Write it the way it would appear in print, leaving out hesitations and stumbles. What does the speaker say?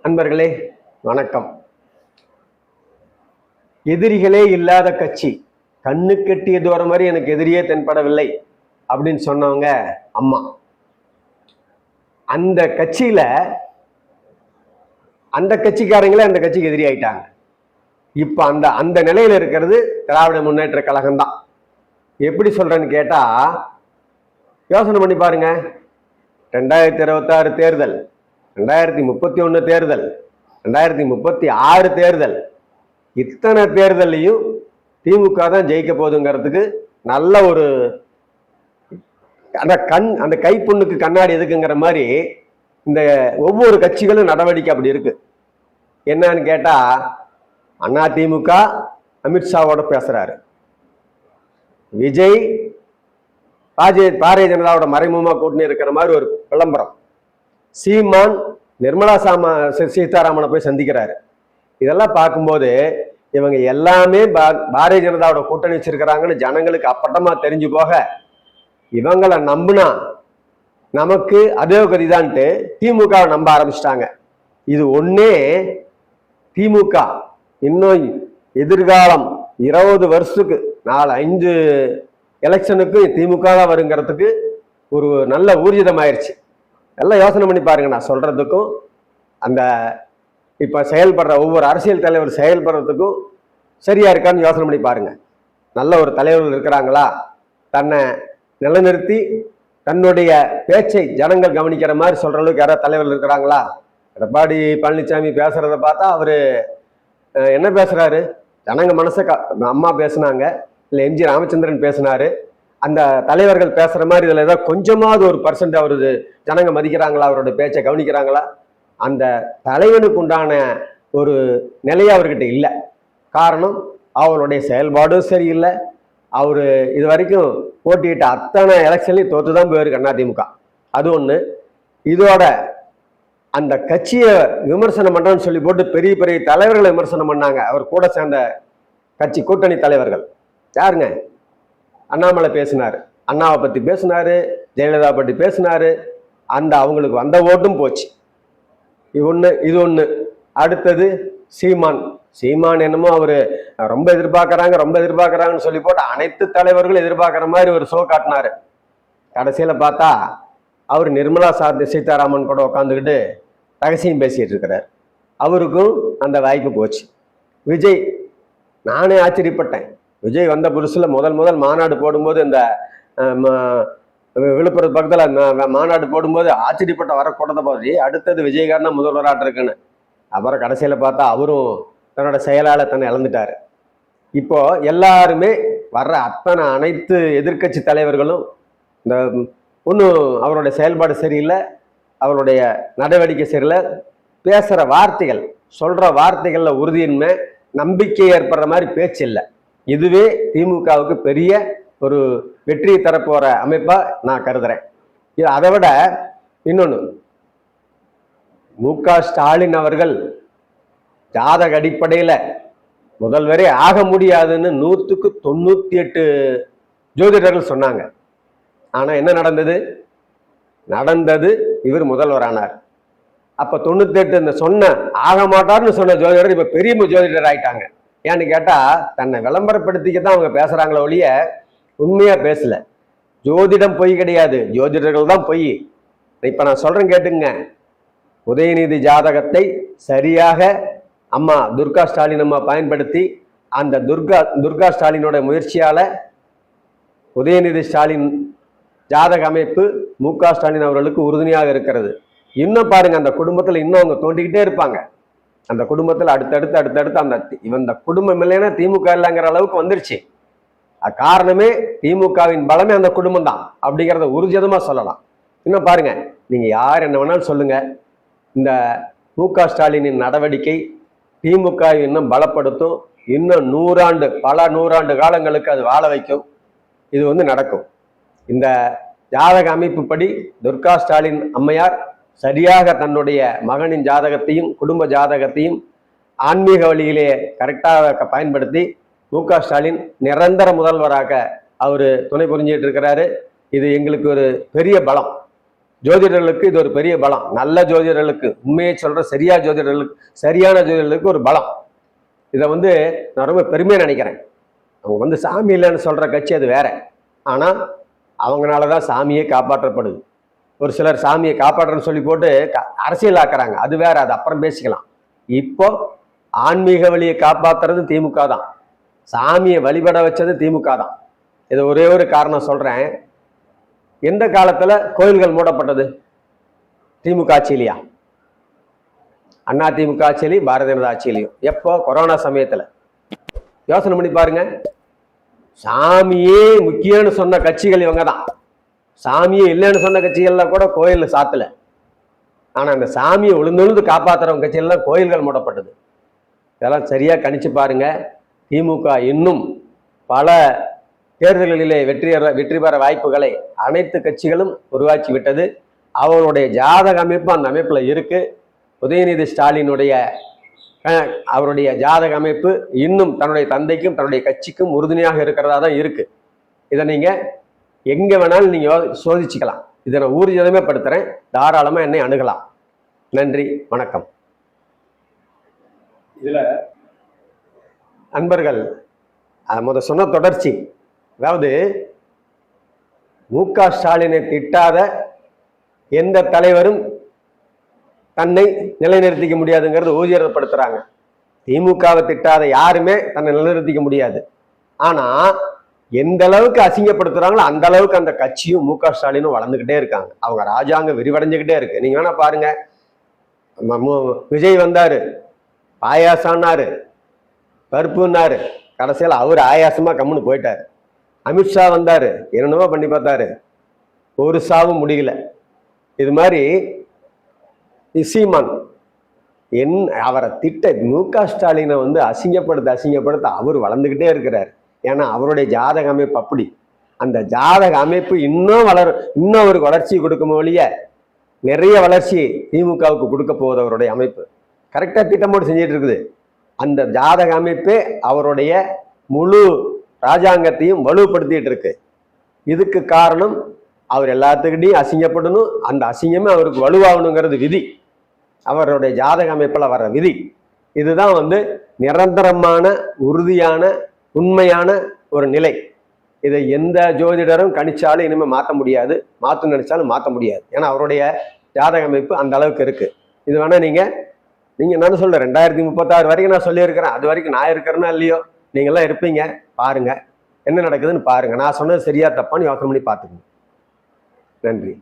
நண்பர்களே வணக்கம். எதிரிகளே இல்லாத கட்சி, கண்ணு கெட்டிய தூரம் மாதிரி எனக்கு எதிரியே தென்படவில்லை அப்படின்னு சொன்னவங்க அம்மா. அந்த கட்சியில அந்த கட்சிக்காரங்களே அந்த கட்சிக்கு எதிரி ஆயிட்டாங்க. இப்ப அந்த அந்த நிலையில இருக்கிறது திராவிட முன்னேற்ற கழகம் தான். எப்படி சொல்றேன்னு கேட்டா, யோசனை பண்ணி பாருங்க. 2026 தேர்தல், 2031 தேர்தல், 2036 தேர்தல், இத்தனை தேர்தலையும் திமுக தான் ஜெயிக்க போகுதுங்கிறதுக்கு நல்ல ஒரு அந்த கைப்புண்ணுக்கு கண்ணாடி எதுக்குங்கிற மாதிரி இந்த ஒவ்வொரு கட்சிகளும் நடவடிக்கை அப்படி இருக்கு. என்னன்னு கேட்டா, அதிமுக அமித்ஷாவோட பேசுறாரு, விஜய் பாரதிய ஜனதாவோட மறைமுகமா கூட்டணி இருக்கிற மாதிரி ஒரு விளம்பரம், சீமான் நிர்மலா சீதாராமனை போய் சந்திக்கிறாரு. இதெல்லாம் பார்க்கும்போது இவங்க எல்லாமே பாரதிய ஜனதாவோட கூட்டணி வச்சிருக்கிறாங்கன்னு ஜனங்களுக்கு அப்பட்டமா தெரிஞ்சு போக, இவங்களை நம்புனா நமக்கு அதே கதிதான்ட்டு திமுகவை நம்ப ஆரம்பிச்சிட்டாங்க. இது ஒன்னே திமுக இன்னும் எதிர்காலம் 20 வருஷத்துக்கு 4-5 எலெக்ஷனுக்கு திமுக தான் வருங்கிறதுக்கு ஒரு நல்ல ஊர்ஜிதம் ஆயிடுச்சு. எல்லாம் யோசனை பண்ணி பாருங்க. நான் சொல்றதுக்கும் அந்த இப்ப செயல்படுற ஒவ்வொரு அரசியல் தலைவர் செயல்படுறதுக்கும் சரியா இருக்கான்னு யோசனை பண்ணி பாருங்க. நல்ல ஒரு தலைவர்கள் இருக்கிறாங்களா? தன்னை நிலைநிறுத்தி தன்னுடைய பேச்சை ஜனங்கள் கவனிக்கிற மாதிரி சொல்ற அளவுக்கு யாராவது தலைவர்கள் இருக்கிறாங்களா? எடப்பாடி பழனிசாமி பேசுறத பார்த்தா அவரு என்ன பேசுறாரு? ஜனங்க மனசை அம்மா பேசுனாங்க, இல்லை எம்ஜி ராமச்சந்திரன் பேசினாரு. அந்த தலைவர்கள் பேசுற மாதிரி இதுல ஏதாவது கொஞ்சமாவது ஒரு பர்சன்ட் அவரது ஜனங்க மதிக்கிறாங்களா? அவரோட பேச்சை கவனிக்கிறாங்களா? அந்த தலைவனுக்கு உண்டான ஒரு நிலையை அவர்கிட்ட இல்லை. காரணம், அவருடைய செயல்பாடும் சரியில்லை. அவரு இது வரைக்கும் போட்டியிட்ட அத்தனை எலெக்ஷன்லையும் தோத்துதான் போயிருக்கு அதிமுக. அது ஒண்ணு. இதோட அந்த கட்சியை விமர்சனம் பண்றோம்னு சொல்லி போட்டு பெரிய பெரிய தலைவர்களை விமர்சனம் பண்ணாங்க. அவர் கூட சேர்ந்த கட்சி கூட்டணி தலைவர்கள் யாருங்க? அண்ணாமலை பேசினாரு, அண்ணாவை பத்தி பேசினாரு, ஜெயலலிதா பத்தி பேசினாரு. அந்த அவங்களுக்கு வந்த ஓட்டும் போச்சு. இது ஒண்ணு. அடுத்தது சீமான் என்னமோ அவரு ரொம்ப எதிர்பார்க்கறாங்கன்னு சொல்லி போட்டு அனைத்து தலைவர்களும் எதிர்பார்க்கிற மாதிரி ஒரு ஷோ காட்டினாரு. கடைசியில பார்த்தா அவர் நிர்மலா சீதாராமன் கூட உட்காந்துக்கிட்டு ரகசியம் பேசிட்டு இருக்கிறார். அவருக்கும் அந்த வாய்ப்பு போச்சு. விஜய், நானே ஆச்சரியப்பட்டேன். விஜய் வந்த புதுசுல முதல் மாநாடு போடும்போது, இந்த விழுப்புரம் பக்கத்துல மாநாடு போடும்போது ஆச்சரியப்பட்ட வர கூட்டத்தை பார்த்து அடுத்தது விஜயகாரன் முதல்வராட்டு இருக்குன்னு. அப்புறம் கடைசியில பார்த்தா அவரும் தன்னோட செயலாளர் தன்னை இழந்துட்டாரு. இப்போ எல்லாருமே வர்ற அனைத்து எதிர்கட்சி தலைவர்களும் இந்த ஒன்றும் அவருடைய செயல்பாடு சரியில்லை, அவருடைய நடவடிக்கை சரியில்லை, பேசுற வார்த்தைகள் சொல்ற வார்த்தைகள்ல உறுதியின்மை, நம்பிக்கை ஏற்படுற மாதிரி பேச்சு இல்லை. இதுவே திமுகவுக்கு பெரிய ஒரு வெற்றியை தரப்போற அமைப்பா நான் கருதுறேன். அதை விட இன்னொன்னு, மு.க. ஸ்டாலின் அவர்கள் ஜாதக அடிப்படையில முதல்வரே ஆக முடியாதுன்னு 100க்கு 98 ஜோதிடர்கள் சொன்னாங்க. ஆனா என்ன நடந்தது? இவர் முதல்வரானார். அப்ப 98 இந்த சொன்ன ஆக மாட்டார்னு சொன்ன ஜோதிடர் இப்ப பெரிய ஜோதிடர் ஆயிட்டாங்க. ஏன்னு கேட்டா, தன்னை விளம்பரப்படுத்திக்கத்தான் அவங்க பேசுறாங்களே ஒழிய உண்மையா பேசல. ஜோதிடம் பொய் கிடையாது, ஜோதிடர்கள் தான் பொய். இப்ப நான் சொல்றேன் கேட்டுங்க. உதயநிதி ஜாதகத்தை சரியாக அம்மா துர்கா ஸ்டாலின் அம்மா பயன்படுத்தி, அந்த துர்கா ஸ்டாலினோட முயற்சியால உதயநிதி ஸ்டாலின் ஜாதக அமைப்பு மு.க. ஸ்டாலின் அவர்களுக்கு உறுதுணையாக இருக்கிறது. இன்னும் பாருங்க, அந்த குடும்பத்துல இன்னும் அவங்க தோண்டிக்கிட்டே இருப்பாங்க. அந்த குடும்பத்துல அடுத்தடுத்து இந்த குடும்பம் இல்லைன்னா திமுக இல்லைங்கிற அளவுக்கு வந்துருச்சு. காரணமே திமுகவின் பலமே அந்த குடும்பம் தான் அப்படிங்கிறத ஊர்ஜிதமா சொல்லலாம். இன்னும் பாருங்க, நீங்க யார் என்ன வேணாலும் சொல்லுங்க, இந்த மு.க. ஸ்டாலினின் நடவடிக்கை திமுக இன்னும் பலப்படுத்தும். இன்னும் பல நூறாண்டு காலங்களுக்கு அது வாழ வைக்கும். இது நடக்கும். இந்த ஜாதக அமைப்புப்படி துர்கா ஸ்டாலின் அம்மையார் சரியாக தன்னுடைய மகனின் ஜாதகத்தையும் குடும்ப ஜாதகத்தையும் ஆன்மீக வழியிலே கரெக்டாக பயன்படுத்தி மு.க. ஸ்டாலின் நிரந்தர முதல்வராக அவரு துணை புரிஞ்சிட்டு இருக்கிறாரு. இது எங்களுக்கு ஒரு பெரிய பலம். ஜோதிடர்களுக்கு இது ஒரு பெரிய பலம். நல்ல ஜோதிடர்களுக்கு, உண்மையை சொல்ற சரியான ஜோதிடர்களுக்கு ஒரு பலம். இதை வந்து நான் ரொம்ப பெருமையாக நினைக்கிறேன். அவங்க வந்து சாமி இல்லைன்னு சொல்ற கட்சி அது வேற. ஆனா அவங்களாலதான் சாமியே காப்பாற்றப்படுது. ஒரு சிலர் சாமியை காப்பாற்றுறன்னு சொல்லி போட்டு அரசியல் ஆக்குறாங்க, அது வேற, அது அப்புறம் பேசிக்கலாம். இப்போ ஆன்மீக வழியை காப்பாத்துறது திமுக தான், சாமியை வழிபட வச்சது திமுக தான். இது ஒரே ஒரு காரணம் சொல்றேன். எந்த காலத்துல கோயில்கள் மூடப்பட்டது? திமுக ஆட்சியிலையா? அண்ணா திமுக ஆட்சியிலையும் பாரதிய ஜனதா ஆட்சியிலையும். எப்போ? கொரோனா சமயத்துல. யோசனை பண்ணி பாருங்க. சாமியே முக்கியம்னு சொன்ன கட்சிகள் இவங்க தான். சாமியே இல்லைன்னு சொன்ன கட்சிகள்லாம் கூட கோயில் சாத்தல. ஆனா அந்த சாமியை விழுந்து காப்பாத்துறவங்க கட்சிகள்லாம் கோயில்கள் மூடப்பட்டது. இதெல்லாம் சரியா கணிச்சு பாருங்க. திமுக இன்னும் பல தேர்தல்களிலே வெற்றி பெற வாய்ப்புகளை அனைத்து கட்சிகளும் உருவாக்கி விட்டது. அவருடைய ஜாதக அமைப்பு அந்த அமைப்புல இருக்கு. உதயநிதி ஸ்டாலினுடைய அவருடைய ஜாதக அமைப்பு இன்னும் தன்னுடைய தந்தைக்கும் தன்னுடைய கட்சிக்கும் உறுதுணையாக இருக்கிறதா தான் இருக்கு. இதை நீங்க எங்க வேணாலும் நீங்க சோதிச்சுக்கலாம். இதை நான் ஊர்ஜிதமே படுத்துறேன். தாராளமா என்னை அணுகலாம். நன்றி, வணக்கம். இதுல நண்பர்கள் சொன்ன தொடர்ச்சி, அதாவது மு.க. ஸ்டாலினை திட்டாத எந்த தலைவரும் தன்னை நிலைநிறுத்திக்க முடியாதுங்கிறது ஊர்ஜிதப்படுத்துறாங்க. திமுகவை திட்டாத யாருமே தன்னை நிலைநிறுத்திக்க முடியாது. ஆனா எந்த அளவுக்கு அசிங்கப்படுத்துறாங்களோ அந்த அளவுக்கு அந்த கட்சியும் மு.க. ஸ்டாலினும் வளர்ந்துகிட்டே இருக்காங்க. அவங்க ராஜாங்கம் விரிவடைஞ்சுக்கிட்டே இருக்கு. நீங்க வேணா பாருங்க, விஜய் வந்தாரு, பாயாசம்னாரு, பருப்புன்னாரு, கடைசியில் அவர் ஆயாசமா கம்முன்னு போயிட்டாரு. அமித்ஷா வந்தாரு, என்னென்னவோ பண்ணி பார்த்தாரு, ஒரு சாவும் முடியல. இது மாதிரி சீமான் அவரை திட்ட மு.க. ஸ்டாலினை வந்து அசிங்கப்படுத்த அவர் வளர்ந்துக்கிட்டே இருக்கிறார். ஏன்னா அவருடைய ஜாதக அமைப்பு அப்படி. அந்த ஜாதக அமைப்பு இன்னும் அவருக்கு வளர்ச்சி கொடுக்கும் ஒழிய நிறைய வளர்ச்சி திமுகவுக்கு கொடுக்க போகுது. அவருடைய அமைப்பு கரெக்டா திட்டமோடு செஞ்சிட்டு இருக்குது. அந்த ஜாதக அமைப்பே அவருடைய முழு ராஜாங்கத்தையும் வலுப்படுத்திட்டு இருக்கு. இதுக்கு காரணம் அவர் எல்லாத்துக்கிட்டையும் அசிங்கப்படணும், அந்த அசிங்கமே அவருக்கு வலுவாகணுங்கிறது விதி, அவருடைய ஜாதக அமைப்பில் வர்ற விதி. இதுதான் வந்து நிரந்தரமான உறுதியான உண்மையான ஒரு நிலை. இதை எந்த ஜோதிடரும் கணிச்சாலும் இனிமேல் மாற்ற முடியாது, மாற்ற நினைச்சாலும் மாற்ற முடியாது. ஏன்னா அவருடைய ஜாதக அமைப்பு அந்த அளவுக்கு இருக்கு. இது வேணா நீங்க நான் சொல்றேன், 2036 வரைக்கும் நான் சொல்லியிருக்கிறேன். அது வரைக்கும் நான் இருக்கிறேன்னா இல்லையோ, நீங்களாம் இருப்பீங்க. பாருங்க என்ன நடக்குதுன்னு பாருங்க. நான் சொன்னது சரியா தப்பான்னு யோசனை பண்ணி பார்த்துக்கணும். நன்றி.